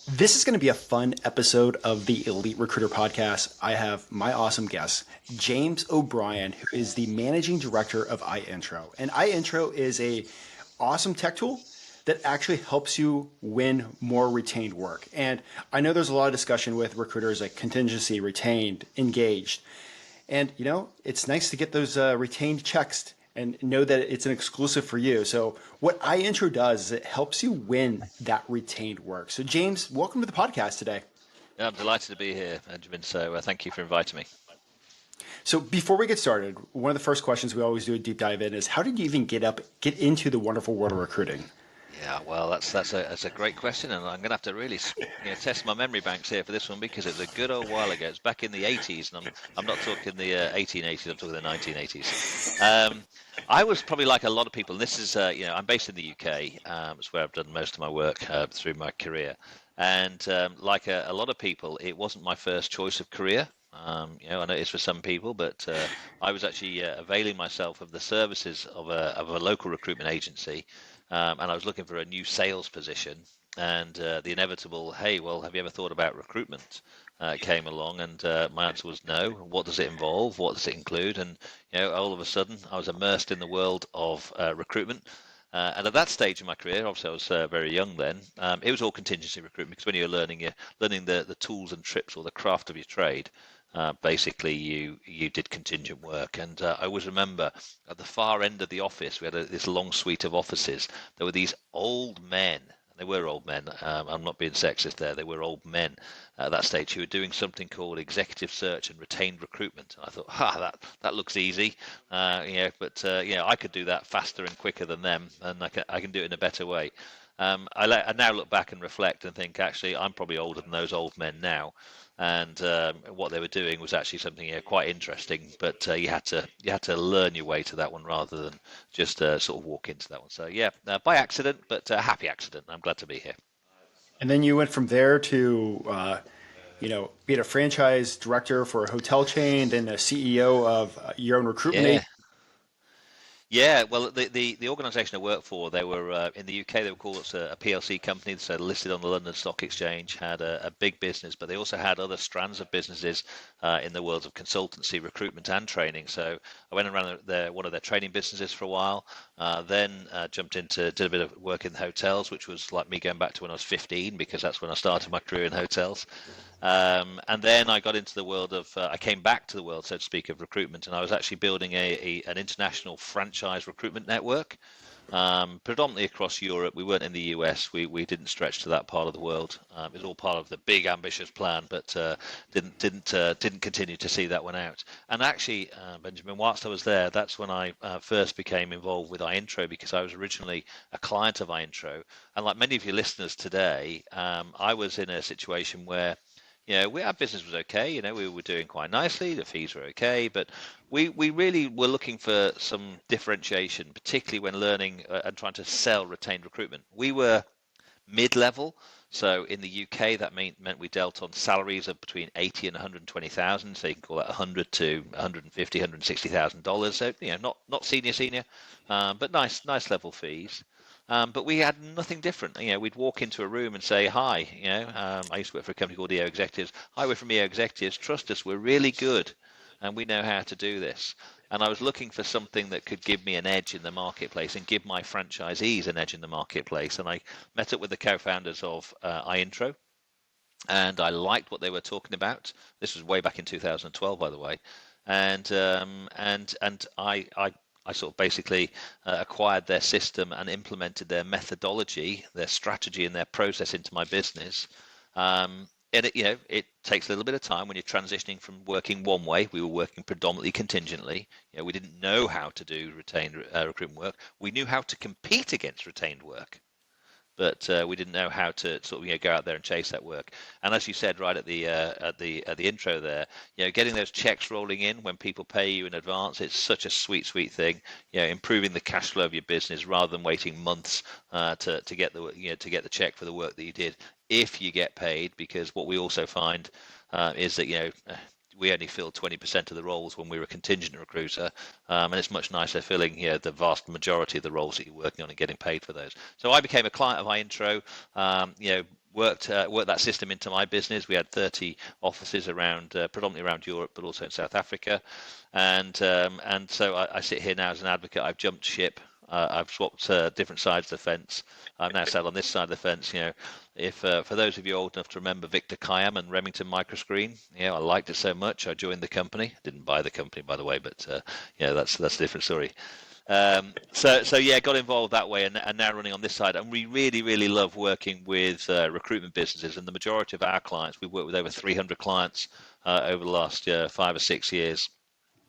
This is going to be a fun episode of the Elite Recruiter podcast. I have my awesome guest, James O'Brien, who is the managing director of iIntro. And iIntro is a awesome tech tool that actually helps you win more retained work. And I know there's a lot of discussion with recruiters like contingency, retained, engaged. And it's nice to get those retained checks and know that it's an exclusive for you. So what iIntro does is it helps you win that retained work. So James, welcome to the podcast today. Yeah, I'm delighted to be here, Benjamin. So thank you for inviting me. So before we get started, one of the first questions we always do a deep dive in is how did you even get into the wonderful world of recruiting? Yeah, well, that's a great question, and I'm going to have to really test my memory banks here for this one because it was a good old while ago. It's back in the 80s, and I'm not talking the 1880s. I'm talking the 1980s. I was probably like a lot of people. And this is I'm based in the UK. It's where I've done most of my work through my career, and like a lot of people, it wasn't my first choice of career. I know it's for some people, but I was actually availing myself of the services of a local recruitment agency, and I was looking for a new sales position. And the inevitable, hey, well, have you ever thought about recruitment? Came along, and my answer was no. What does it involve? What does it include? And all of a sudden, I was immersed in the world of recruitment. And at that stage in my career, obviously I was very young then. It was all contingency recruitment because when you're learning the tools and tricks or the craft of your trade, basically you did contingent work. And I always remember at the far end of the office, we had this long suite of offices. There were these old men. They were old men. I'm not being sexist there. They were old men at that stage who were doing something called executive search and retained recruitment. And I thought, that looks easy, but I could do that faster and quicker than them, and I can do it in a better way. I now look back and reflect and think, actually, I'm probably older than those old men now, and what they were doing was actually something quite interesting. But you had to learn your way to that one rather than just sort of walk into that one. So yeah, by accident, but a happy accident. I'm glad to be here. And then you went from there to being a franchise director for a hotel chain, then a CEO of your own recruitment Yeah. agency. Yeah, well, the organisation I work for, they were in the UK. They were called a PLC company, so listed on the London Stock Exchange. Had a big business, but they also had other strands of businesses in the worlds of consultancy, recruitment, and training. So I went and ran one of their training businesses for a while. Then jumped into did a bit of work in hotels, which was like me going back to when I was 15 because that's when I started my career in hotels. And then I got into the world I came back to the world, so to speak, of recruitment, and I was actually building an international franchise recruitment network, predominantly across Europe. We weren't in the US. We didn't stretch to that part of the world. It was all part of the big ambitious plan, but didn't continue to see that one out. And actually, Benjamin, whilst I was there, that's when I first became involved with iIntro because I was originally a client of iIntro. And like many of your listeners today, I was in a situation where our business was okay. We were doing quite nicely. The fees were okay, but we really were looking for some differentiation, particularly when learning and trying to sell retained recruitment. We were mid-level. So in the UK, that meant we dealt on salaries of between 80 and 120,000. So you can call that 100 to 150, $160,000. So not senior, but nice level fees. But we had nothing different. We'd walk into a room and say, hi, I used to work for a company called EO Executives. Hi, we're from EO Executives. Trust us, we're really good and we know how to do this. And I was looking for something that could give me an edge in the marketplace and give my franchisees an edge in the marketplace. And I met up with the co-founders of iIntro, and I liked what they were talking about. This was way back in 2012, by the way. And I sort of basically acquired their system and implemented their methodology, their strategy, and their process into my business. And it takes a little bit of time when you're transitioning from working one way. We were working predominantly contingently. We didn't know how to do retained recruitment work. We knew how to compete against retained work, but we didn't know how to sort of go out there and chase that work. And as you said right at the intro there, getting those checks rolling in when people pay you in advance, it's such a sweet thing. Improving the cash flow of your business rather than waiting months to get the check for the work that you did. If you get paid, because what we also find is that we only filled 20% of the roles when we were a contingent recruiter, and it's much nicer filling the vast majority of the roles that you're working on and getting paid for those. So I became a client of iIntro, worked that system into my business. We had 30 offices around, predominantly around Europe, but also in South Africa, and so I sit here now as an advocate. I've jumped ship. I've swapped different sides of the fence. I'm now sat on this side of the fence. If for those of you old enough to remember Victor Kiam and Remington Microscreen, I liked it so much I joined the company. Didn't buy the company, by the way, but that's a different story. So yeah, got involved that way, and now running on this side. And we really, really love working with recruitment businesses. And the majority of our clients, we've worked with over 300 clients over the last 5 or 6 years.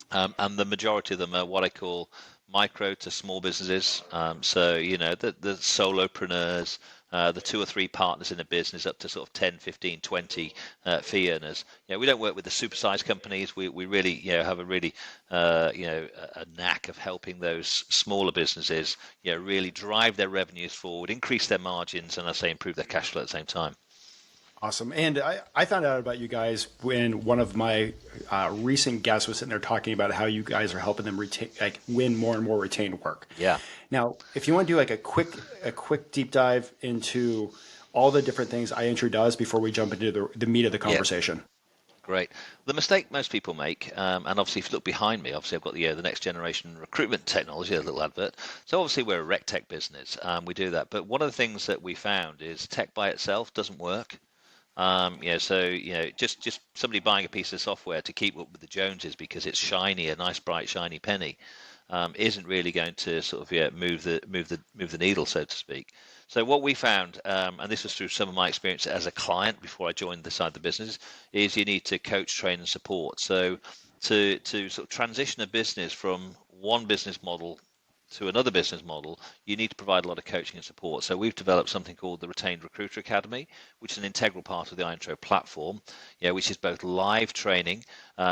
And the majority of them are what I call micro to small businesses. So, the solopreneurs, the 2 or 3 partners in a business up to sort of 10, 15, 20 fee earners. We don't work with the supersized companies. We really, have a really, a knack of helping those smaller businesses, really drive their revenues forward, increase their margins, and I say improve their cash flow at the same time. Awesome. And I found out about you guys when one of my recent guests was sitting there talking about how you guys are helping them retain, like win more and more retained work. Yeah. Now, if you want to do like a quick deep dive into all the different things iIntro does before we jump into the meat of the Yeah. conversation. Great. The mistake most people make, and obviously if you look behind me, obviously I've got the next generation recruitment technology, a little advert. So obviously we're a rec tech business, we do that. But one of the things that we found is tech by itself doesn't work. Just somebody buying a piece of software to keep up with the Joneses because it's shiny, a nice bright shiny penny, isn't really going to sort of move the needle, so to speak. So what we found, and this was through some of my experience as a client before I joined this side of the business, is you need to coach, train, and support. So to sort of transition a business from one business model to another business model, you need to provide a lot of coaching and support. So we've developed something called the Retained Recruiter Academy, which is an integral part of the iIntro platform, which is both live training.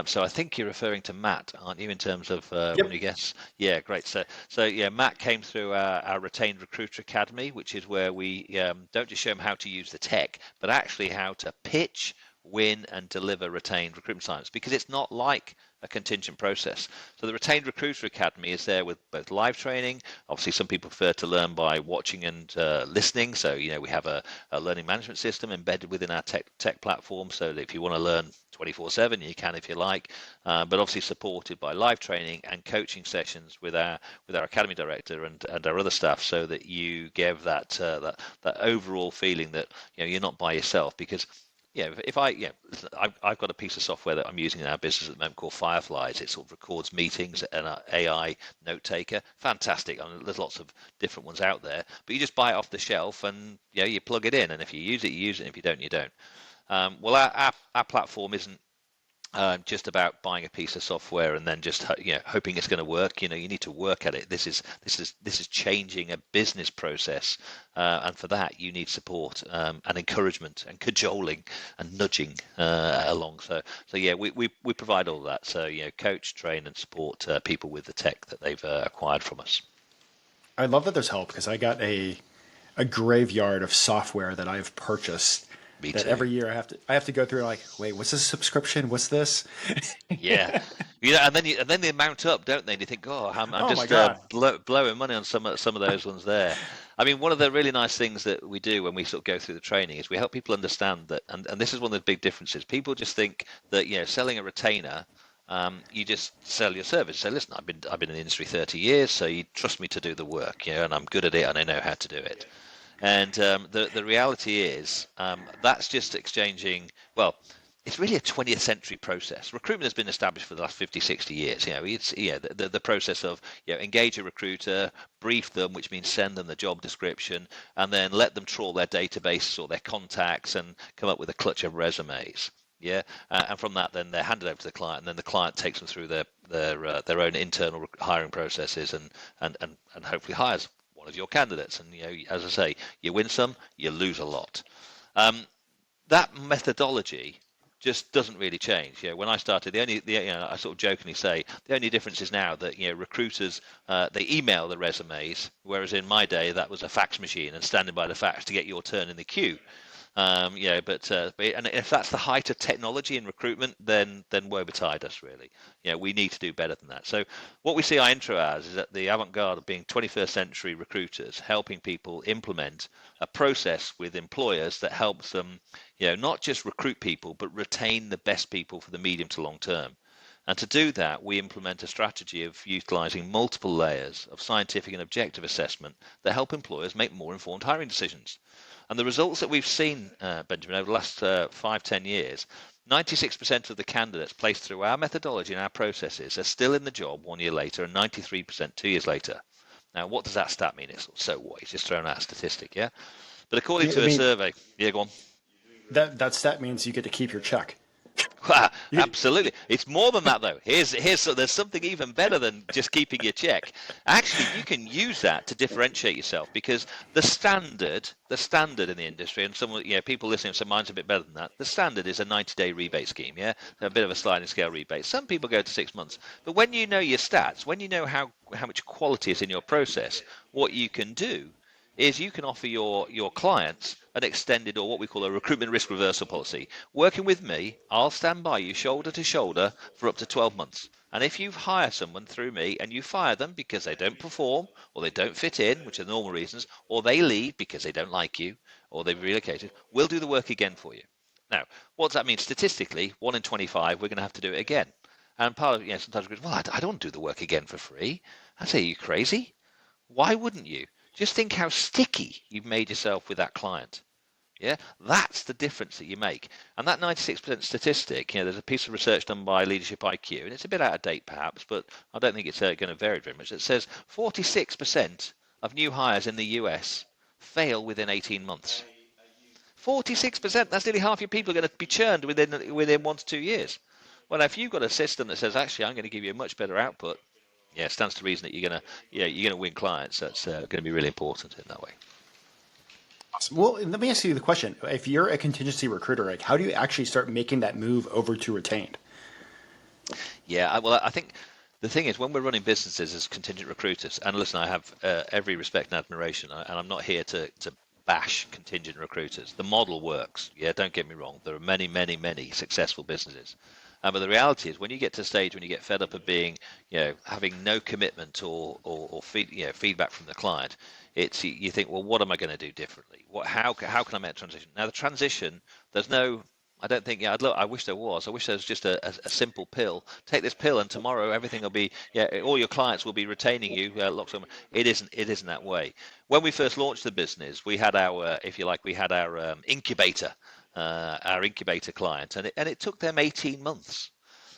So I think you're referring to Matt, aren't you, in terms of one of your guests? Yeah, great. So yeah, Matt came through our Retained Recruiter Academy, which is where we don't just show him how to use the tech, but actually how to pitch, win, and deliver retained recruitment science, because it's not like a contingent process. So the Retained Recruiter Academy is there with both live training. Obviously, some people prefer to learn by watching and listening. So, we have a learning management system embedded within our tech platform, so that if you want to learn 24/7, you can if you like, but obviously supported by live training and coaching sessions with our academy director and our other staff, so that you give that overall feeling that you're not by yourself. Because I've got a piece of software that I'm using in our business at the moment called Fireflies. It sort of records meetings and an AI note taker. Fantastic. I mean, there's lots of different ones out there, but you just buy it off the shelf and you plug it in, and if you use it, you use it. And if you don't, you don't. Well, our platform isn't just about buying a piece of software and then just hoping it's going to work. You need to work at it. This is changing a business process, and for that you need support and encouragement and cajoling and nudging along. So yeah, we provide all that. So coach, train, and support people with the tech that they've acquired from us. I love that there's help because I got a graveyard of software that I've purchased Me that too. every year I have to go through and like, wait, what's this subscription? What's this? Yeah, and then they mount up, don't they? And you think, oh, I'm Oh my just God. blowing money on some of those ones there. I mean, one of the really nice things that we do when we sort of go through the training is we help people understand that, and this is one of the big differences. People just think that selling a retainer, you just sell your service. So listen, I've been in the industry 30 years, so you trust me to do the work, and I'm good at it and I know how to do it. And the reality is that's just exchanging. Well, it's really a 20th century process. Recruitment has been established for the last 50, 60 years. It's the process of engage a recruiter, brief them, which means send them the job description, and then let them trawl their database or their contacts and come up with a clutch of resumes. Yeah, and from that, then they're handed over to the client, and then the client takes them through their own internal hiring processes and hopefully hires one of your candidates. And as I say, you win some, you lose a lot. That methodology just doesn't really change. When I started, I sort of jokingly say the only difference is now that recruiters they email the resumes, whereas in my day that was a fax machine and standing by the fax to get your turn in the queue. And if that's the height of technology in recruitment, then woe betide us, really. We need to do better than that. So what we see our intro as is at the avant-garde of being 21st century recruiters, helping people implement a process with employers that helps them, not just recruit people, but retain the best people for the medium to long term. And to do that, we implement a strategy of utilizing multiple layers of scientific and objective assessment that help employers make more informed hiring decisions. And the results that we've seen, Benjamin, over the last 5, 10 years, 96% of the candidates placed through our methodology and our processes are still in the job 1 year later, and 93% 2 years later. Now, what does that stat mean? It's so what? He's just thrown out a statistic, yeah? But according I to a mean, survey, yeah, go on. that stat means you get to keep your check. You, Absolutely. It's more than that, though. There's something even better than just keeping your check. Actually, you can use that to differentiate yourself, because the standard in the industry, and some, people listening, so mine's a bit better than that. The standard is a 90-day rebate scheme, yeah, a bit of a sliding scale rebate. Some people go to 6 months, but when you know your stats, when you know how much quality is in your process, what you can do is you can offer your clients an extended, or what we call a recruitment risk reversal policy. Working with me, I'll stand by you shoulder to shoulder for up to 12 months. And if you hire someone through me and you fire them because they don't perform or they don't fit in, which are the normal reasons, or they leave because they don't like you or they've relocated, we'll do the work again for you. Now, what does that mean? Statistically, 1 in 25, we're going to have to do it again. And part of, sometimes we go, well, I don't do the work again for free. I say, are you crazy? Why wouldn't you? Just think how sticky you've made yourself with that client. Yeah, that's the difference that you make. And that 96% statistic, there's a piece of research done by Leadership IQ, and it's a bit out of date perhaps, but I don't think it's going to vary very much. It says 46% of new hires in the US fail within 18 months. 46%, that's nearly half your people are going to be churned within 1 to 2 years. Well, if you've got a system that says, actually, I'm going to give you a much better output, it stands to reason that you're going to win clients. That's going to be really important in that way. awesome. Well, let me ask you the question: if you're a contingency recruiter, like, how do you actually start making that move over to retained? Yeah, well, I think the thing is, when we're running businesses as contingent recruiters, and listen, I have every respect and admiration, and I'm not here to bash contingent recruiters. The model works. Yeah, don't get me wrong. There are many, many, many successful businesses. But the reality is, when you get to a stage when you get fed up of being, having no commitment or feedback from the client, you think, well, what am I going to do differently? How can I make a transition? Now, the transition, there's no. I don't think. Yeah, I wish there was. I wish there was just a simple pill. Take this pill, and tomorrow everything will be. Yeah, all your clients will be retaining you. Locked on. It isn't. It isn't that way. When we first launched the business, we had our, if you like, we had our incubator client, and it took them 18 months.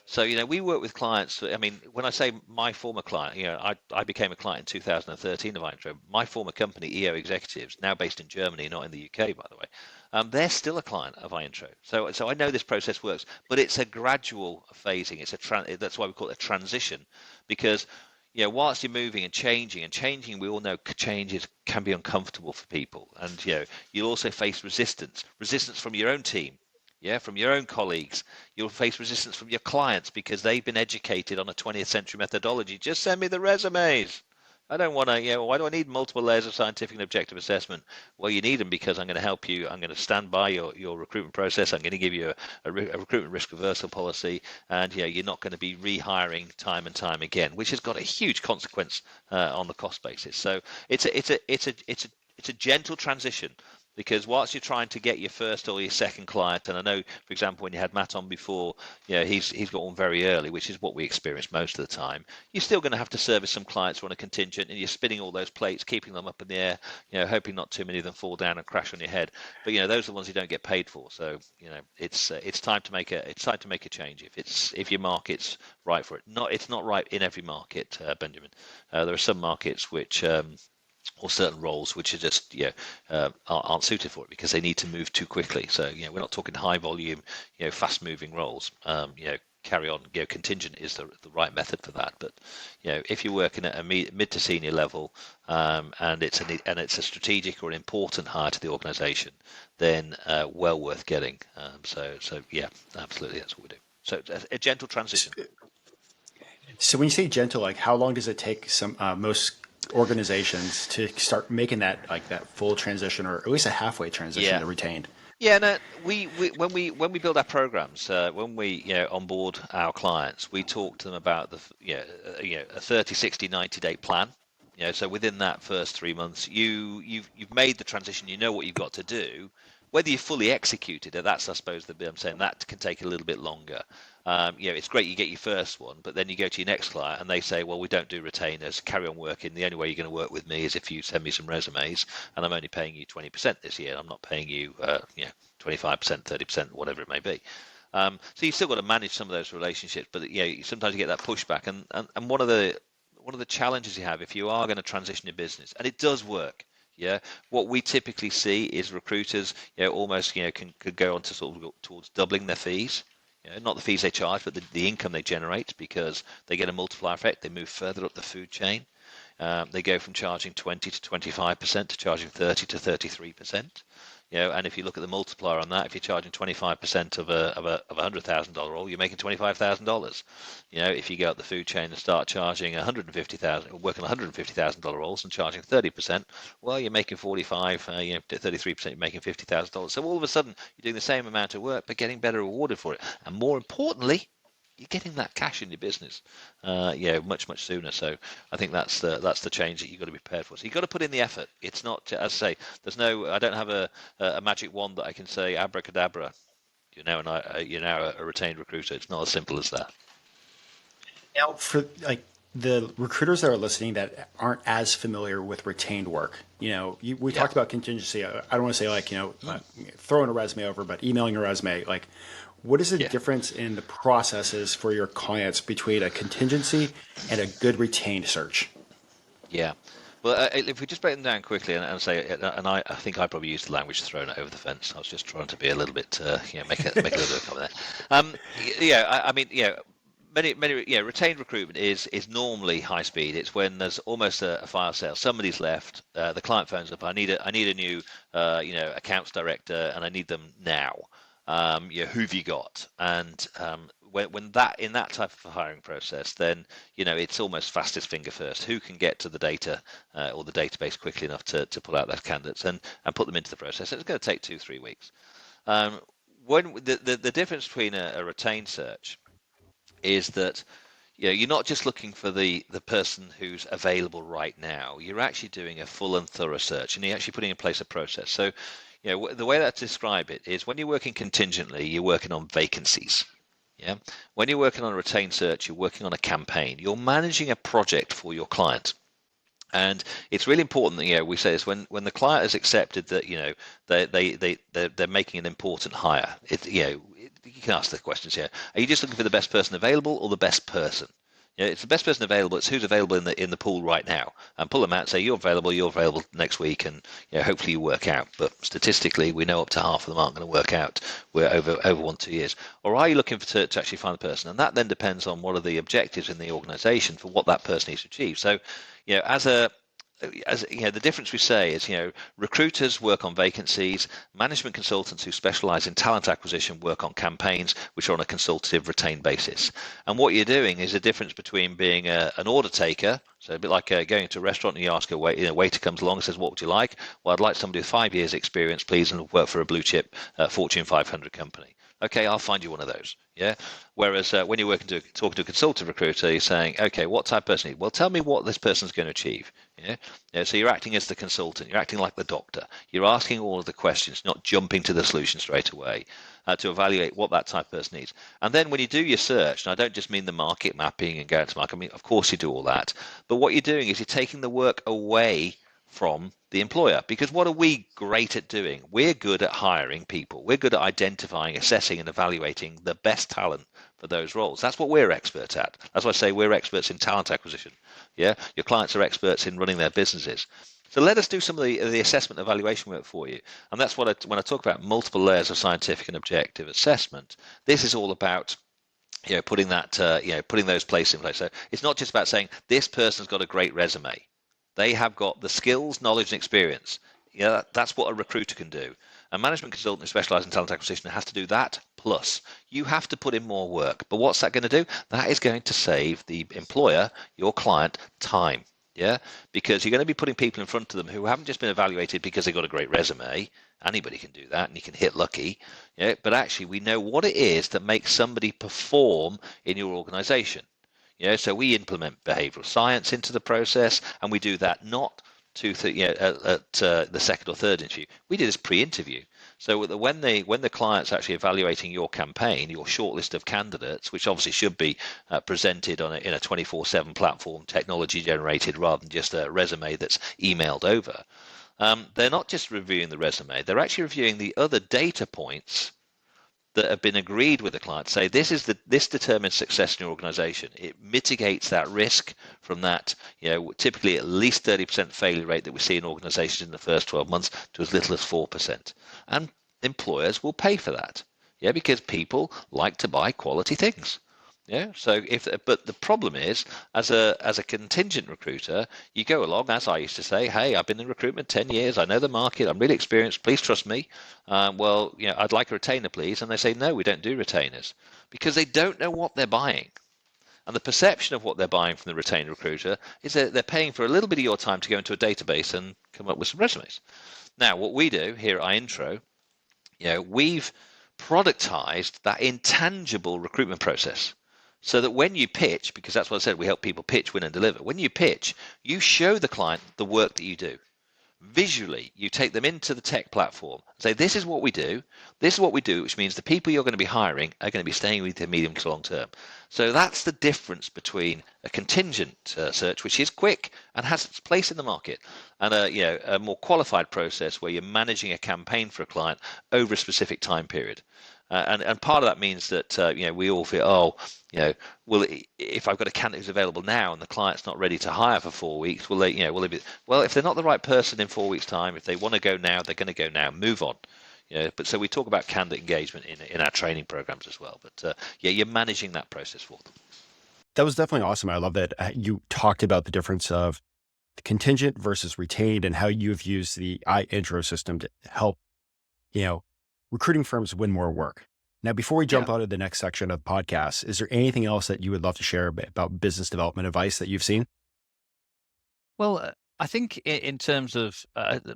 So, we work with clients. I mean, when I say my former client, I became a client in 2013 of Intro. My former company, EO Executives, now based in Germany, not in the UK, by the way, they're still a client of Intro. So I know this process works, but it's a gradual phasing. That's why we call it a transition, because whilst you're moving and changing, we all know changes can be uncomfortable for people, and you'll also face resistance from your own team. Yeah, from your own colleagues. You'll face resistance from your clients because they've been educated on a 20th century methodology. Just send me the resumes. I don't want to, why do I need multiple layers of scientific and objective assessment? Well, you need them because I'm going to help you. I'm going to stand by your recruitment process. I'm going to give you a recruitment risk reversal policy. And, you're not going to be rehiring time and time again, which has got a huge consequence on the cost basis. So it's a gentle transition, because whilst you're trying to get your first or your second client, and I know, for example, when you had Matt on before, he's got on very early, which is what we experience most of the time. You're still going to have to service some clients who are on a contingent, and you're spinning all those plates, keeping them up in the air, hoping not too many of them fall down and crash on your head. But those are the ones you don't get paid for. So it's time to make a change if your market's right for it. It's not right in every market, Benjamin. There are some markets which. Or certain roles which are just aren't suited for it because they need to move too quickly. So we're not talking high volume, fast moving roles. Carry on. Contingent is the right method for that. But if you're working at a mid to senior level, and it's a strategic or an important hire to the organisation, then well worth getting. So yeah, absolutely, that's what we do. So a gentle transition. So when you say gentle, like, how long does it take most organizations to start making that full transition, or at least a halfway transition Yeah. to retained? Yeah, no, we when we build our programs, when we onboard our clients, we talk to them about a 30, 60, 90-day plan. So within that first 3 months, you've made the transition. You know what you've got to do. Whether you fully executed it, that's I suppose the bit I'm saying that can take a little bit longer. It's great you get your first one, but then you go to your next client and they say, well, we don't do retainers. Carry on working. The only way you're going to work with me is if you send me some resumes, and I'm only paying you 20% this year. I'm not paying you, 25%, 30%, whatever it may be. So you've still got to manage some of those relationships, but sometimes you get that pushback, and one of the challenges you have if you are going to transition your business, and it does work. Yeah, what we typically see is recruiters, almost, could go on to sort of go towards doubling their fees. Not the fees they charge, but the income they generate because they get a multiplier effect. They move further up the food chain. They go from charging 20 to 25% to charging 30 to 33%. And if you look at the multiplier on that, if you're charging 25% of a $100,000 role, you're making $25,000. If you go up the food chain and start charging 150,000, working $150,000 roles and charging 30%, well, you're making 45, 33%, you're making $50,000. So all of a sudden, you're doing the same amount of work, but getting better rewarded for it. And more importantly, you're getting that cash in your business, much sooner. So I think that's the change that you've got to be prepared for. So you've got to put in the effort. It's not, as I say, I don't have a magic wand that I can say abracadabra. You're now a retained recruiter. It's not as simple as that. Now, for like the recruiters that are listening that aren't as familiar with retained work, we Yeah. talked about contingency. I don't want to say like, throwing a resume over, but emailing a resume. Like, what is the Yeah. difference in the processes for your clients between a contingency and a good retained search? Yeah. Well, if we just break them down quickly and say, and I think I probably used the language thrown over the fence. I was just trying to be a little bit, make a little bit of comment there. I mean, many, retained recruitment is normally high speed. It's when there's almost a fire sale. Somebody's left. The client phones up. I need a new, accounts director, and I need them now. Who have you got? And when that in that type of a hiring process, then it's almost fastest finger first. Who can get to the data or the database quickly enough to pull out those candidates and put them into the process? And it's going to take 2-3 weeks. Um, when the difference between a retained search is that you're not just looking for the person who's available right now. You're actually doing a full and thorough search, and you're actually putting in place a process. So, the way that I describe it is when you're working contingently, you're working on vacancies. Yeah. When you're working on a retained search, you're working on a campaign. You're managing a project for your client. And it's really important that we say this when the client has accepted that they're making an important hire. You can ask the questions here. Are you just looking for the best person available or the best person? It's the best person available. It's who's available in the pool right now, and pull them out. And say you're available next week, and hopefully you work out. But statistically, we know up to half of them aren't going to work out. We're over 1-2 years. Or are you looking to actually find the person? And that then depends on what are the objectives in the organisation for what that person needs to achieve. So, the difference we say is, recruiters work on vacancies, management consultants who specialize in talent acquisition work on campaigns, which are on a consultative retained basis. And what you're doing is a difference between being an order taker, so a bit like going to a restaurant and you ask a waiter comes along and says, "What would you like?" "Well, I'd like somebody with 5 years experience, please, and work for a blue chip Fortune 500 company." "Okay, I'll find you one of those." Yeah. Whereas when you're talking to a consultative recruiter, you're saying, "Okay, what type of person you need?" "Well, tell me what this person's going to achieve." So you're acting as the consultant. You're acting like the doctor. You're asking all of the questions, not jumping to the solution straight away, to evaluate what that type of person needs. And then when you do your search, and I don't just mean the market mapping and going to market. I mean, of course you do all that, but what you're doing is you're taking the work away from the employer, because what are we great at doing? We're good at hiring people. We're good at identifying, assessing, and evaluating the best talent for those roles. That's what we're experts at. That's why I say we're experts in talent acquisition. Yeah, your clients are experts in running their businesses. So let us do some of the assessment evaluation work for you. And that's when I talk about multiple layers of scientific and objective assessment. This is all about putting those places in place. So it's not just about saying this person's got a great resume. They have got the skills, knowledge, and experience. That's what a recruiter can do. A management consultant who specialises in talent acquisition has to do that. Plus, you have to put in more work. But what's that going to do? That is going to save the employer, your client, time. Yeah, because you're going to be putting people in front of them who haven't just been evaluated because they've got a great resume. Anybody can do that, and you can hit lucky. But actually, we know what it is that makes somebody perform in your organization. So we implement behavioral science into the process, and we do that not at the second or third interview. We do this pre-interview. So when the client's actually evaluating your campaign, your shortlist of candidates, which obviously should be presented in a 24/7 platform, technology generated rather than just a resume that's emailed over. They're not just reviewing the resume; they're actually reviewing the other data points that have been agreed with the client. Say this determines success in your organization. It mitigates that risk from that, typically at least 30% failure rate that we see in organizations in the first 12 months to as little as 4%. And employers will pay for that. Because people like to buy quality things. So but the problem is, as a contingent recruiter, you go along, as I used to say, hey, I've been in recruitment 10 years, I know the market, I'm really experienced, please trust me. Well, I'd like a retainer, please. And they say, no, we don't do retainers, because they don't know what they're buying. And the perception of what they're buying from the retained recruiter is that they're paying for a little bit of your time to go into a database and come up with some resumes. Now, what we do here at iIntro, we've productized that intangible recruitment process. So that when you pitch, because that's what I said, we help people pitch, win, and deliver. When you pitch, you show the client the work that you do. Visually, you take them into the tech platform and say, this is what we do. This is what we do, which means the people you're going to be hiring are going to be staying with you medium to long term. So that's the difference between a contingent search, which is quick and has its place in the market, and a more qualified process where you're managing a campaign for a client over a specific time period. And part of that means that we all feel, well, if I've got a candidate who's available now and the client's not ready to hire for 4 weeks, will they be, well, if they're not the right person in 4 weeks' time, if they want to go now, they're going to go now. Move on. But so we talk about candidate engagement in our training programs as well. But you're managing that process for them. That was definitely awesome. I love that you talked about the difference of the contingent versus retained and how you've used the iIntro system to help, recruiting firms win more work. Now, before we jump out of the next section of the podcast, is there anything else that you would love to share about business development advice that you've seen? Well, I think in terms of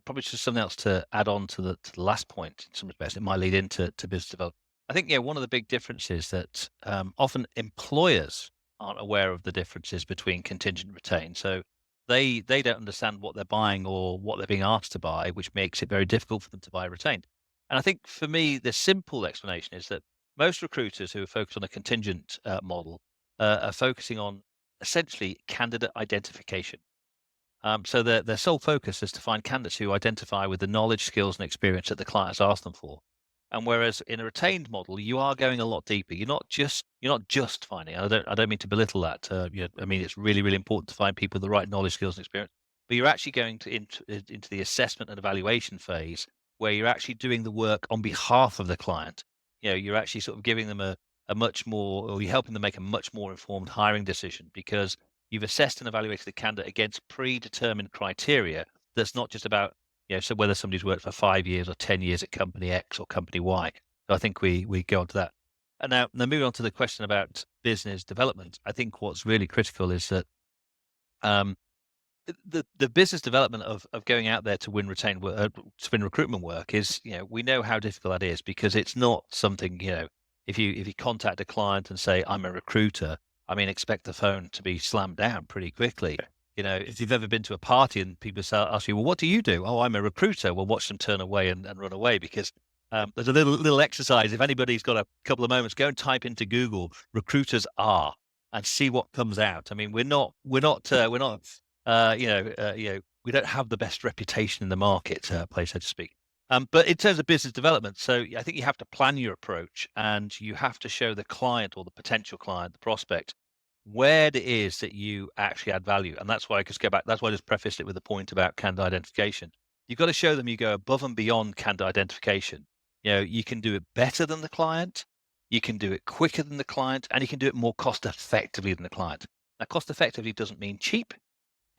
probably just something else to add on to the last point, in some respects, it might lead into business development. I think one of the big differences that often employers aren't aware of the differences between contingent and retained. So they don't understand what they're buying or what they're being asked to buy, which makes it very difficult for them to buy retained. And I think for me, the simple explanation is that most recruiters who are focused on a contingent model are focusing on essentially candidate identification. So their sole focus is to find candidates who identify with the knowledge, skills, and experience that the client has asked them for. And whereas in a retained model, you are going a lot deeper. You're not just finding. I don't mean to belittle that. I mean it's really really important to find people with the right knowledge, skills, and experience. But you're actually going into the assessment and evaluation phase, where you're actually doing the work on behalf of the client. You're actually sort of giving them a much more, or you're helping them make a much more informed hiring decision, because you've assessed and evaluated the candidate against predetermined criteria. That's not just about, so whether somebody's worked for 5 years or 10 years at company X or company Y. So I think we go on to that. And now moving on to the question about business development, I think what's really critical is that the business development of going out there to win retained work, to win recruitment work is, we know how difficult that is, because it's not something, if you contact a client and say, I'm a recruiter, I mean, expect the phone to be slammed down pretty quickly. If you've ever been to a party and people ask you, well, what do you do? Oh, I'm a recruiter. Well, watch them turn away and run away, because there's a little exercise. If anybody's got a couple of moments, go and type into Google "recruiters are" and see what comes out. I mean, we don't have the best reputation in the marketplace, so to speak. But in terms of business development, so I think you have to plan your approach, and you have to show the client or the potential client, the prospect, where it is that you actually add value. And that's why I just go back. That's why I just prefaced it with the point about candidate identification. You've got to show them you go above and beyond candidate identification. You can do it better than the client, you can do it quicker than the client, and you can do it more cost effectively than the client. Now, cost effectively doesn't mean cheap.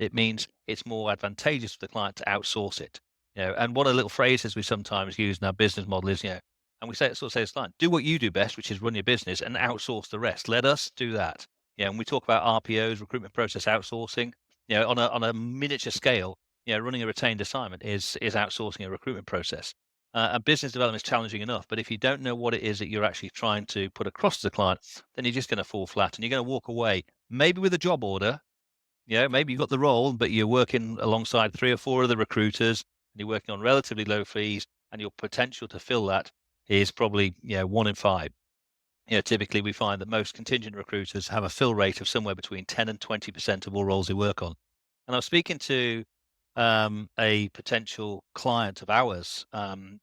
It means it's more advantageous for the client to outsource it. And one of the little phrases we sometimes use in our business model is, and we say this line: do what you do best, which is run your business, and outsource the rest. Let us do that. And we talk about RPOs, recruitment process outsourcing. On a miniature scale, running a retained assignment is outsourcing a recruitment process. And business development is challenging enough, but if you don't know what it is that you're actually trying to put across to the client, then you're just going to fall flat and you're going to walk away, maybe with a job order. Maybe you've got the role, but you're working alongside 3 or 4 other recruiters, and you're working on relatively low fees, and your potential to fill that is probably 1 in 5. Typically we find that most contingent recruiters have a fill rate of somewhere between 10 and 20% of all roles they work on. And I was speaking to a potential client of ours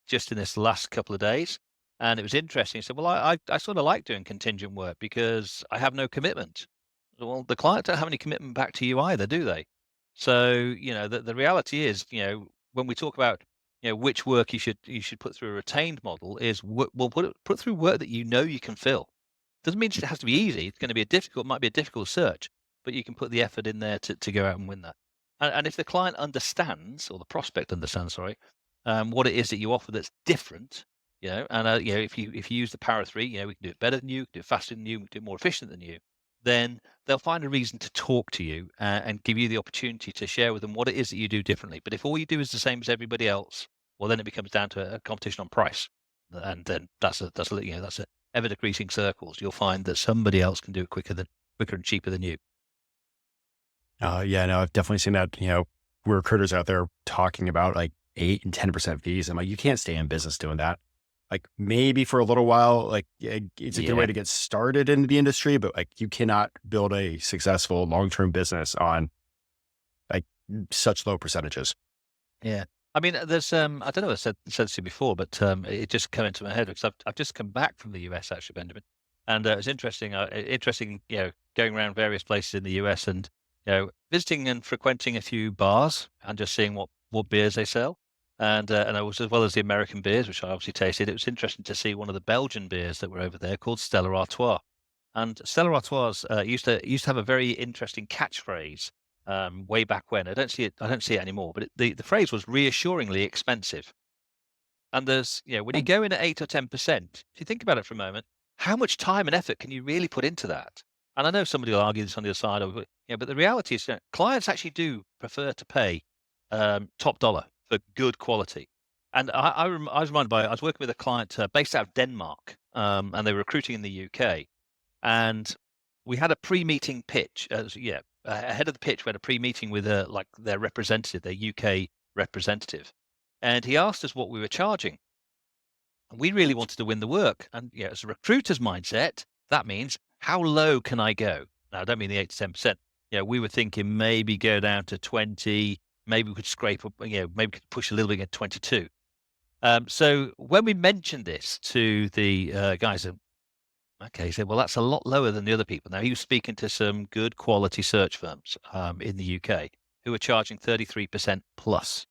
just in this last couple of days, and it was interesting. He said, "Well, I sort of like doing contingent work because I have no commitment." Well, the client don't have any commitment back to you either, do they? So the reality is, when we talk about which work you should put through a retained model is we'll put through work that you can fill. Doesn't mean it has to be easy. It's going to be might be a difficult search, but you can put the effort in there to go out and win that. And if the client understands, or the prospect understands, sorry, what it is that you offer that's different, if you use the power of 3, we can do it better than you, do it faster than you, do it more efficient than you, then they'll find a reason to talk to you and give you the opportunity to share with them what it is that you do differently. But if all you do is the same as everybody else, well, then it becomes down to a competition on price, and then that's a ever decreasing circles. You'll find that somebody else can do it quicker and cheaper than you. Yeah, no, I've definitely seen that, recruiters out there talking about like 8 and 10% fees. I'm like, you can't stay in business doing that. Like maybe for a little while, like it's a good way to get started in the industry, but like you cannot build a successful long-term business on like such low percentages. Yeah. I mean, there's I don't know if I said this to you before, but it just came into my head because I've just come back from the US actually, Benjamin, and it's interesting. Going around various places in the US and visiting and frequenting a few bars and just seeing what beers they sell, and I was, as well as the American beers, which I obviously tasted. It was interesting to see one of the Belgian beers that were over there called Stella Artois, and Stella Artois used to have a very interesting catchphrase way back when. I don't see it anymore, but the phrase was reassuringly expensive. And there's, when you go in at 8 or 10%, if you think about it for a moment, how much time and effort can you really put into that? And I know somebody will argue this on the other side of it, but the reality is that clients actually do prefer to pay top dollar for good quality. And I was reminded I was working with a client based out of Denmark, and they were recruiting in the UK, and we had a pre-meeting pitch. Ahead of the pitch, we had a pre-meeting with their representative, their UK representative, and he asked us what we were charging. And we really wanted to win the work, and as a recruiter's mindset, that means how low can I go? Now, I don't mean the 8 to 10%. We were thinking maybe go down to 20. Maybe we could scrape up. Maybe we could push a little bit at 22. So when we mentioned this to the guys, okay, he said, well, that's a lot lower than the other people. Now, he was speaking to some good quality search firms in the UK who were charging 33% plus.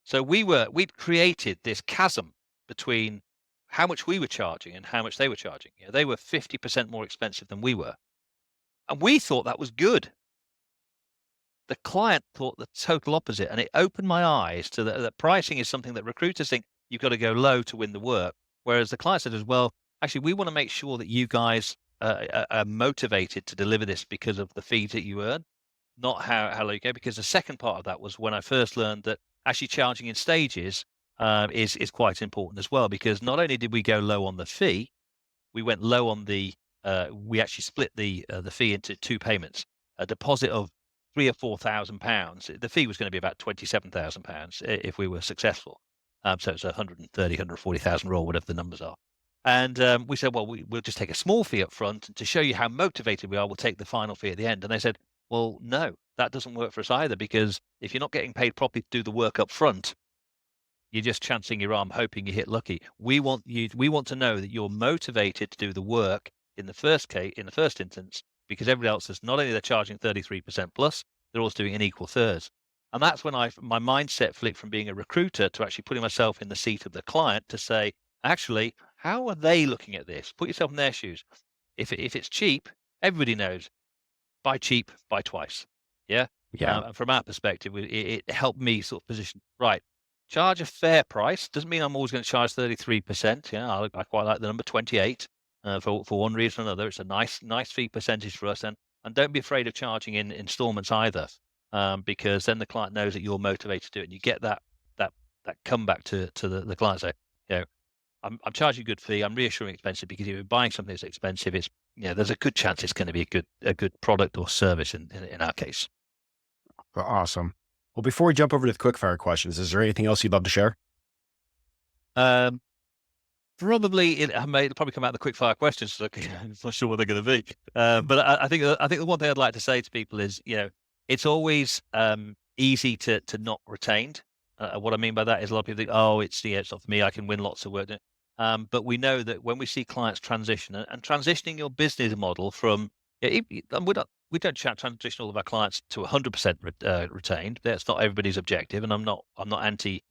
So we'd created this chasm between how much we were charging and how much they were charging. They were 50% more expensive than we were. And we thought that was good. The client thought the total opposite. And it opened my eyes to that pricing is something that recruiters think you've got to go low to win the work. Whereas the client said as well, actually, we want to make sure that you guys are motivated to deliver this because of the fees that you earn, not how low you go. Because the second part of that was when I first learned that actually charging in stages is quite important as well. Because not only did we go low on the fee, we went low on we actually split the fee into 2 payments. A deposit of £3,000 or £4,000. The fee was going to be about £27,000 if we were successful. So it's 130, 140,000 roll, whatever the numbers are. And we said, well, we'll just take a small fee up front, and to show you how motivated we are, we'll take the final fee at the end. And they said, well, no, that doesn't work for us either, because if you're not getting paid properly to do the work up front, you're just chancing your arm, hoping you hit lucky. We want to know that you're motivated to do the work in the first instance, because everybody else is not only they're charging 33% plus, they're also doing an equal thirds. And that's when my mindset flipped from being a recruiter to actually putting myself in the seat of the client to say, actually, how are they looking at this? Put yourself in their shoes. If it's cheap, everybody knows, buy cheap, buy twice. Yeah. Yeah. From our perspective, it helped me sort of position, right, charge a fair price. Doesn't mean I'm always going to charge 33%. Yeah, I quite like the number 28 for one reason or another. It's a nice fee percentage for us. And don't be afraid of charging in installments either, because then the client knows that you're motivated to do it, and you get that comeback to the client. So, I'm charging a good fee. I'm reassuring expensive because if you're buying something that's expensive, it's there's a good chance it's going to be a good product or service in our case. Awesome. Well, before we jump over to the quickfire questions, is there anything else you'd love to share? Probably it'll probably come out the quick fire questions. So I'm not sure what they're going to be. But I think the one thing I'd like to say to people is, it's always easy to not retained. What I mean by that is a lot of people think, oh, it's not for me. I can win lots of work. But we know that when we see clients transition and transitioning your business model from, and we don't transition all of our clients to 100% retained. That's not everybody's objective, and I'm not anti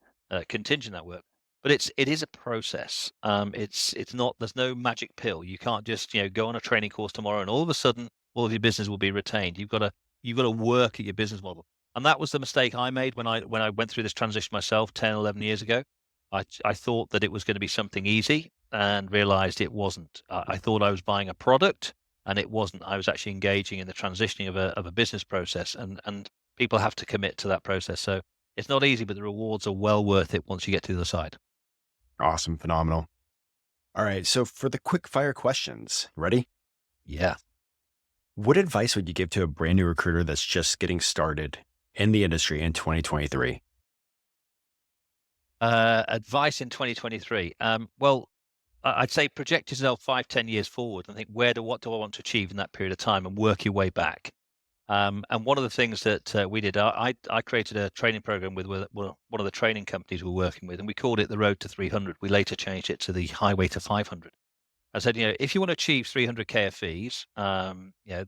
contingent that work. But it is a process. It's not. There's no magic pill. You can't just go on a training course tomorrow and all of a sudden all of your business will be retained. You've got to work at your business model. And that was the mistake I made when I went through this transition myself 10, 11 years ago. I thought that it was going to be something easy and realized it wasn't. I thought I was buying a product and it wasn't. I was actually engaging in the transitioning of a business process, and people have to commit to that process. So it's not easy, but the rewards are well worth it once you get to the other side. Awesome. Phenomenal. All right. So for the quick fire questions, ready? Yeah. What advice would you give to a brand new recruiter that's just getting started in the industry in 2023? Advice in 2023. Well, I'd say project yourself 5-10 years forward and think, what do I want to achieve in that period of time, and work your way back. And one of the things that we did, I created a training program with one of the training companies we're working with, and we called it the Road to 300. We later changed it to the Highway to 500. I said, if you want to achieve 300K of fees,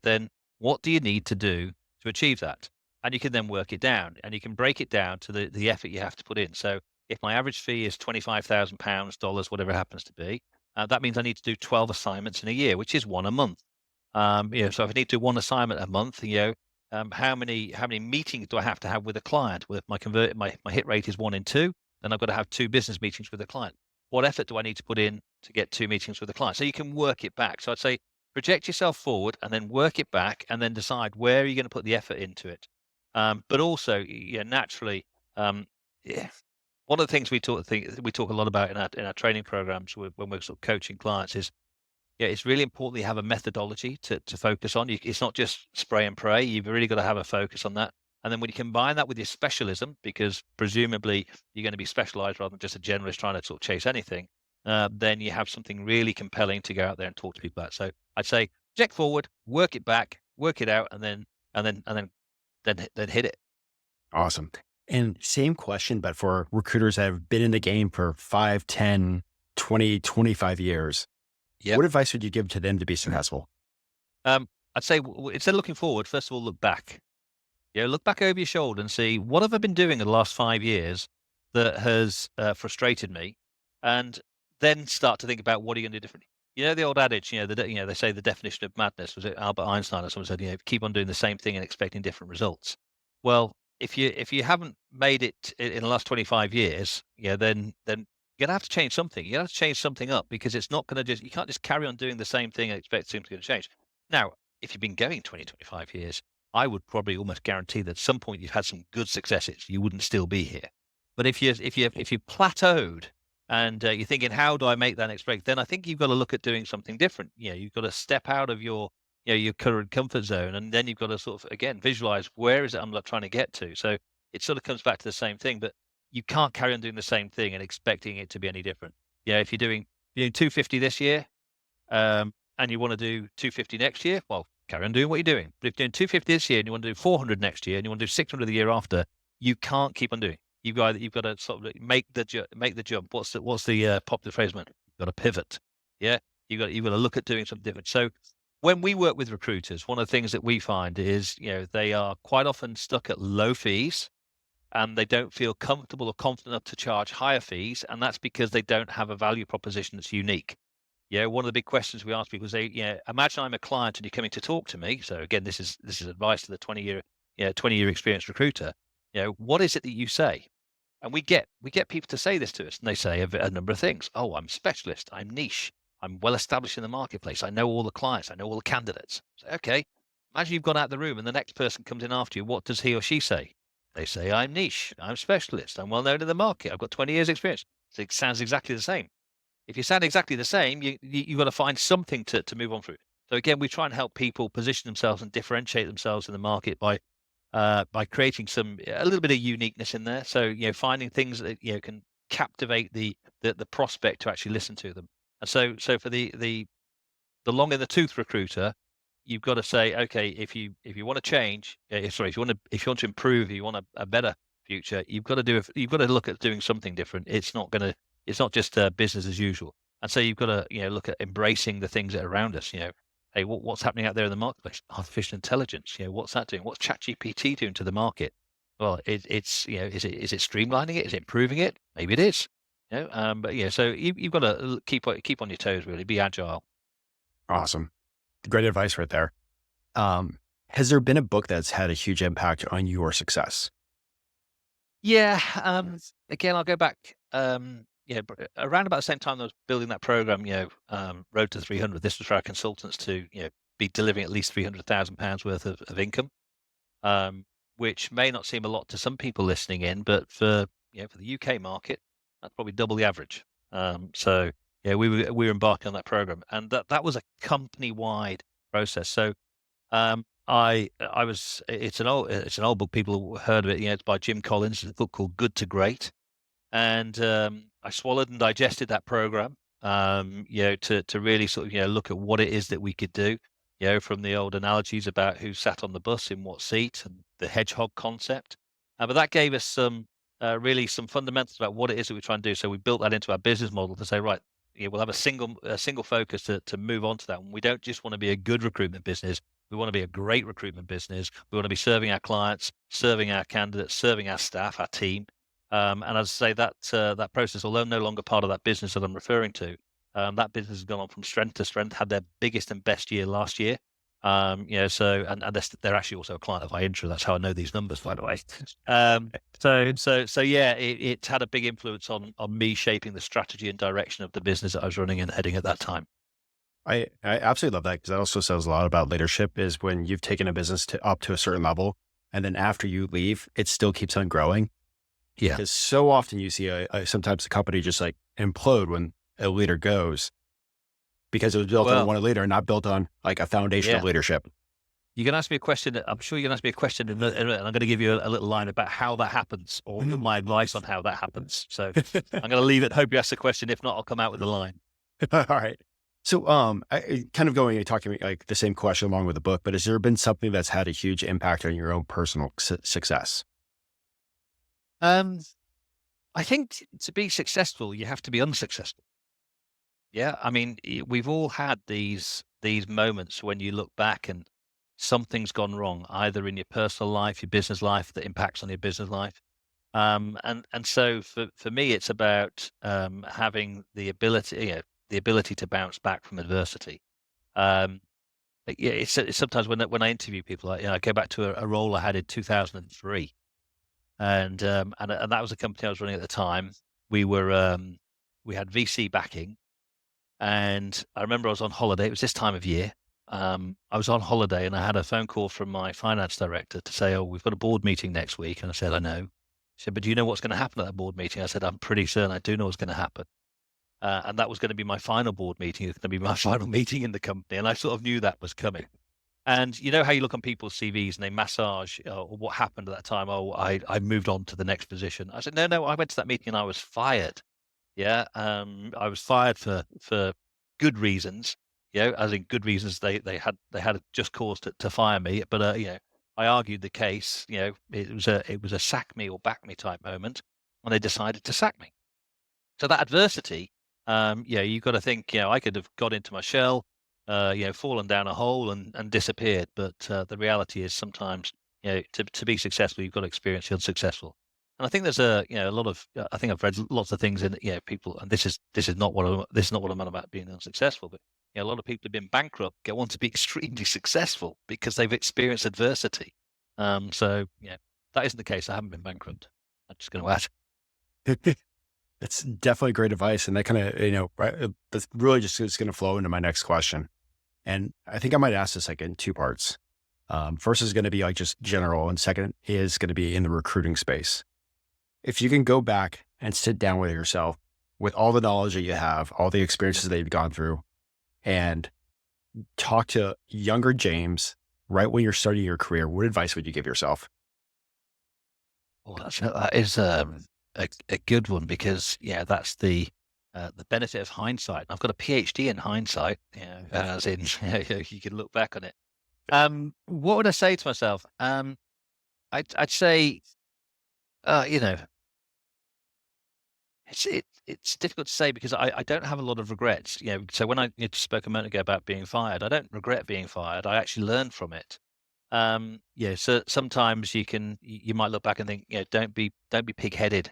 then what do you need to do to achieve that? And you can then work it down, and you can break it down to the effort you have to put in. So if my average fee is £25,000, dollars, whatever it happens to be, that means I need to do 12 assignments in a year, which is one a month. So if I need to do one assignment a month, how many meetings do I have to have with a client? Well, if my hit rate is 1 in 2, then I've got to have 2 business meetings with a client. What effort do I need to put in to get 2 meetings with a client? So you can work it back. So I'd say project yourself forward and then work it back, and then decide where you're going to put the effort into it. But also, naturally, one of the things we talk a lot about in our training programs when we're sort of coaching clients is, it's really important that you have a methodology to focus on. It's not just spray and pray. You've really got to have a focus on that. And then when you combine that with your specialism, because presumably you're going to be specialized rather than just a generalist trying to sort of chase anything, then you have something really compelling to go out there and talk to people about. So I'd say project forward, work it back, work it out, and then hit it. Awesome. And same question, but for recruiters that have been in the game for 5, 10, 20, 25 years. Yep. What advice would you give to them to be successful? I'd say instead of looking forward, first of all, look back. Look back over your shoulder and see, what have I been doing in the last 5 years that has frustrated me, and then start to think about what are you going to do differently. The old adage, they say the definition of madness, was it Albert Einstein or someone said, keep on doing the same thing and expecting different results. Well, if you haven't made it in the last 25 years, then you're gonna have to change something. You have to change something up, because it's not going to you can't just carry on doing the same thing and expect things to change. Now, if you've been going 20, 25 years, I would probably almost guarantee that at some point you've had some good successes. You wouldn't still be here. But if you plateaued and you're thinking, how do I make that next break? Then I think you've got to look at doing something different. You've got to step out of your current comfort zone, and then you've got to sort of, again, visualize, where is it I'm trying to get to. So it sort of comes back to the same thing, but you can't carry on doing the same thing and expecting it to be any different. If you're doing 250 this year, and you want to do 250 next year, well, carry on doing what you're doing. But if you're doing 250 this year and you want to do 400 next year and you want to do 600 the year after, you can't keep on doing. You've got to sort of make the jump. What's the popular phrase, man? You've got to pivot. Yeah, you've got to look at doing something different. So when we work with recruiters, one of the things that we find is, they are quite often stuck at low fees, and they don't feel comfortable or confident enough to charge higher fees, and that's because they don't have a value proposition that's unique. One of the big questions we ask people is, imagine I'm a client and you're coming to talk to me. So again, this is advice to the 20-year experienced recruiter. What is it that you say? And we get people to say this to us, and they say a number of things. Oh, I'm specialist. I'm niche. I'm well established in the marketplace. I know all the clients. I know all the candidates. So, okay, imagine you've gone out the room and the next person comes in after you. What does he or she say? They say, I'm niche, I'm specialist, I'm well known in the market, I've got 20 years experience. So it sounds exactly the same. If you sound exactly the same, you've got to find something to move on through. So again, we try and help people position themselves and differentiate themselves in the market by creating a little bit of uniqueness in there. So finding things that can captivate the prospect to actually listen to them. And so for the long in the tooth recruiter, you've got to say, okay, if you want to change, if you want to improve, you want a better future, you've got to look at doing something different. It's not just business as usual. And so you've got to look at embracing the things that are around us. Hey, what's happening out there in the marketplace? Artificial intelligence. What's that doing? What's ChatGPT doing to the market? Well, it's is it streamlining it? Is it improving it? Maybe it is. But so you've got to keep on your toes. Really, be agile. Awesome. Great advice right there. Has there been a book that's had a huge impact on your success? Yeah. Again, I'll go back. Around about the same time I was building that program, Road to 300. This was for our consultants to, be delivering at least £300,000 worth of income, which may not seem a lot to some people listening in, but for the UK market, that's probably double the average. So we were embarking on that program, and that was a company wide process. So it's an old book. People heard of it. It's by Jim Collins. It's a book called Good to Great. And I swallowed and digested that program, to really sort of, look at what it is that we could do, from the old analogies about who sat on the bus in what seat and the hedgehog concept. But that gave us really some fundamentals about what it is that we try and do. So we built that into our business model to say, right, we'll have a single focus to move on to that. And we don't just want to be a good recruitment business. We want to be a great recruitment business. We want to be serving our clients, serving our candidates, serving our staff, our team. And as I say, that process, although no longer part of that business that I'm referring to, that business has gone on from strength to strength, had their biggest and best year last year. So and they're actually also a client of iIntro. That's how I know these numbers, by the way. So yeah, it had a big influence on me shaping the strategy and direction of the business that I was running and heading at that time. I absolutely love that, because that also says a lot about leadership, is when you've taken a business up to a certain level, and then after you leave, it still keeps on growing. Yeah. Because so often you see sometimes the company just like implode when a leader goes, because it was built on one leader and not built on like a foundation of leadership. You're going to ask me a question. I'm sure you're going to ask me a question, and I'm going to give you a little line about how that happens, or my advice on how that happens. So I'm going to leave it. Hope you ask the question. If not, I'll come out with the line. All right. So, kind of talking like the same question along with the book, but has there been something that's had a huge impact on your own personal success? I think to be successful, you have to be unsuccessful. Yeah, I mean, we've all had these moments when you look back and something's gone wrong, either in your personal life, your business life, that impacts on your business life. And so for me, it's about having the ability to bounce back from adversity. But yeah, it's sometimes when I interview people, I go back to a role I had in 2003. And that was a company I was running at the time. We had VC backing, and I remember I was on holiday. It was this time of year. I was on holiday, and I had a phone call from my finance director to say, "Oh, we've got a board meeting next week." And I said, "I know." She said, "But do you know what's going to happen at that board meeting?" I said, "I'm pretty certain I do know what's going to happen." And that was going to be my final board meeting. It was going to be my final meeting in the company, and I sort of knew that was coming. And you know how you look on people's CVs and they massage what happened at that time. Oh, I moved on to the next position. I said, no, I went to that meeting and I was fired. Yeah, I was fired for good reasons. As in good reasons, they had just cause to fire me. But I argued the case. It was a sack me or back me type moment, and they decided to sack me. So that adversity, you've got to think. I could have got into my shell, fallen down a hole and disappeared. But the reality is sometimes, to be successful, you've got to experience the unsuccessful. And I think there's a lot of, I think I've read lots of things in, people, and this is not what I'm on about being unsuccessful, but a lot of people have been bankrupt, go on to be extremely successful because they've experienced adversity. So that isn't the case. I haven't been bankrupt. I'm just going to add. That's definitely great advice. And that kind of, that's really just is going to flow into my next question. And I think I might ask this like in two parts. First is going to be like just general, and second is going to be in the recruiting space. If you can go back and sit down with yourself with all the knowledge that you have, all the experiences that you've gone through, and talk to younger James right when you're starting your career, what advice would you give yourself? Well, that is a good one, because that's the benefit of hindsight. I've got a PhD in hindsight, as in you can look back on it. What would I say to myself? I'd say, you know, it's difficult to say, because I don't have a lot of regrets. So when I spoke a moment ago about being fired, I don't regret being fired. I actually learned from it. So sometimes you might look back and think, don't be pig-headed.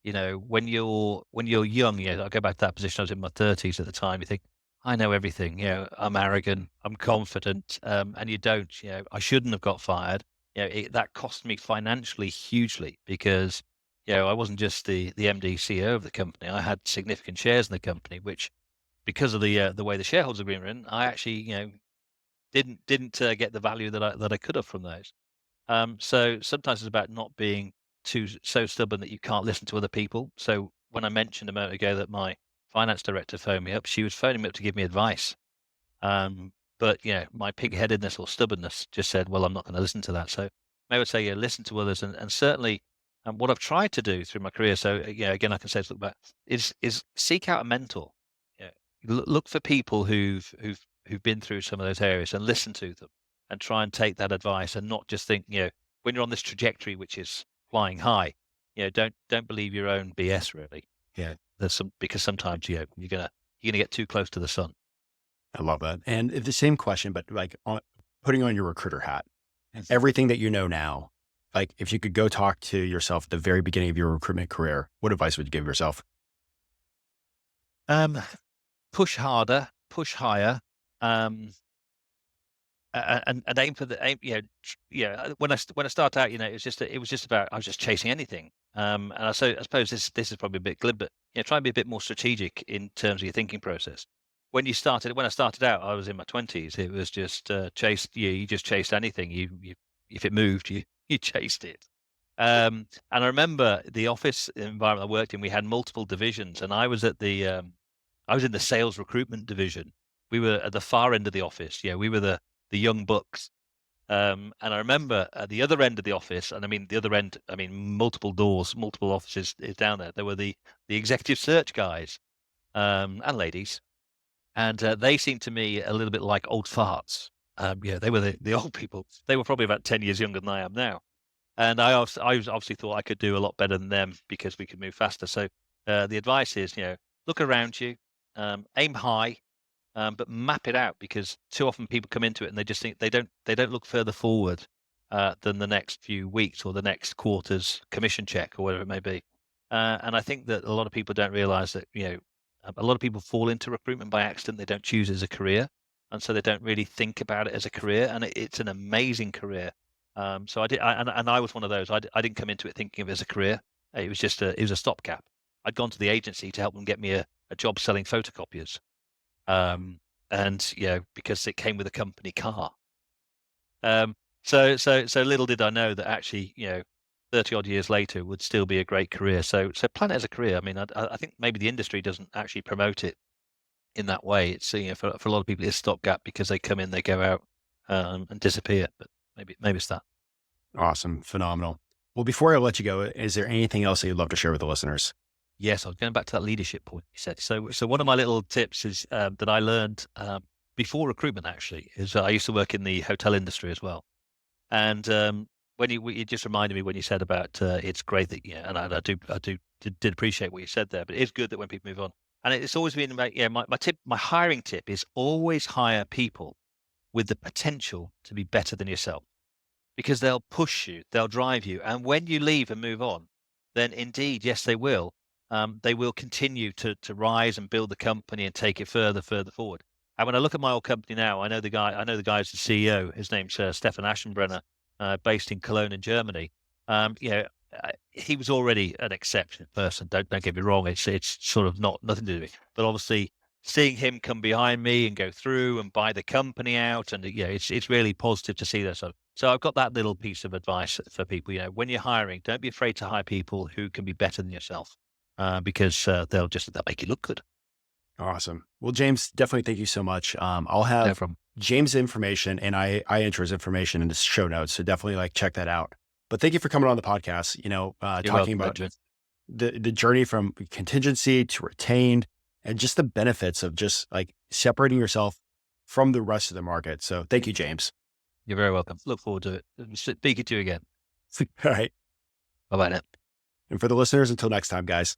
When you're young, I go back to that position. I was in my 30s at the time. You think, I know everything. I'm arrogant, I'm confident, and you don't. I shouldn't have got fired. That cost me financially hugely, because I wasn't just the MD CEO of the company. I had significant shares in the company, which, because of the way the shareholders agreement were written, I actually didn't get the value that I could have from those. So sometimes it's about not being so stubborn that you can't listen to other people. So when I mentioned a moment ago that my finance director phoned me up, she was phoning me up to give me advice. But my pig-headedness or stubbornness just said, well, I'm not going to listen to that. So I would say, listen to others, and certainly, what I've tried to do through my career. So again, I can say, look back, is seek out a mentor. Look for people who've been through some of those areas, and listen to them, and try and take that advice, and not just think, when you're on this trajectory which is flying high, don't believe your own BS, really. Because sometimes you're gonna get too close to the sun. I love that. And the same question, but like putting on your recruiter hat, everything that you know now, like if you could go talk to yourself at the very beginning of your recruitment career, what advice would you give yourself? Um, Push harder, push higher, and aim for the aim. When I start out, it was just about, I was just chasing anything. And I suppose this is probably a bit glib, but try and be a bit more strategic in terms of your thinking process. When I started out, I was in my 20s. It was just chased. You just chased anything. You if it moved, you chased it. And I remember the office environment I worked in. We had multiple divisions, and I was in the sales recruitment division. We were at the far end of the office. We were the young bucks. And I remember at the other end of the office, and I mean the other end, I mean multiple doors, multiple offices is down there. There were the executive search guys, and ladies, and they seemed to me a little bit like old farts. They were the old people. They were probably about 10 years younger than I am now. And I obviously thought I could do a lot better than them, because we could move faster. So the advice is, look around you, aim high, but map it out, because too often people come into it and they just think they don't look further forward than the next few weeks or the next quarter's commission check or whatever it may be. And I think that a lot of people don't realize that a lot of people fall into recruitment by accident. They don't choose it as a career, and so they don't really think about it as a career. And it's an amazing career. So I was one of those. I didn't come into it thinking of it as a career. It was just it was a stopgap. I'd gone to the agency to help them get me a job selling photocopiers. And because it came with a company car. So little did I know that actually, 30 odd years later it would still be a great career. So plan it as a career. I mean, I think maybe the industry doesn't actually promote it in that way. It's, for a lot of people, it's stopgap, because they come in, they go out, and disappear. But maybe it's that. Awesome. Phenomenal. Well, before I let you go, is there anything else that you'd love to share with the listeners? Yes, I was going back to that leadership point you said. So one of my little tips is that I learned before recruitment, actually, is I used to work in the hotel industry as well. And when you just reminded me when you said about it's great that, and I did appreciate what you said there, but it is good that when people move on. And it's always been about, my hiring tip is always hire people with the potential to be better than yourself, because they'll push you, they'll drive you. And when you leave and move on, then indeed, yes, they will. They will continue to rise and build the company and take it further forward. And when I look at my old company now, I know the guy who's the CEO. His name's Stefan Aschenbrenner, based in Cologne in Germany. He was already an exceptional person. Don't get me wrong. It's sort of nothing to do with it. But obviously, seeing him come behind me and go through and buy the company out, and it's really positive to see that. So I've got that little piece of advice for people. When you're hiring, don't be afraid to hire people who can be better than yourself, because they'll make you look good. Awesome. Well, James, definitely thank you so much. I'll No have problem. James' information and iIntro's information in the show notes, so definitely check that out. But thank you for coming on the podcast. You're Talking welcome, about Benjamin. the journey from contingency to retained, and just the benefits of just separating yourself from the rest of the market. So thank you, James. You're very welcome. Look forward to it. Speaking to you again. All right. Bye bye now. And for the listeners, until next time, guys.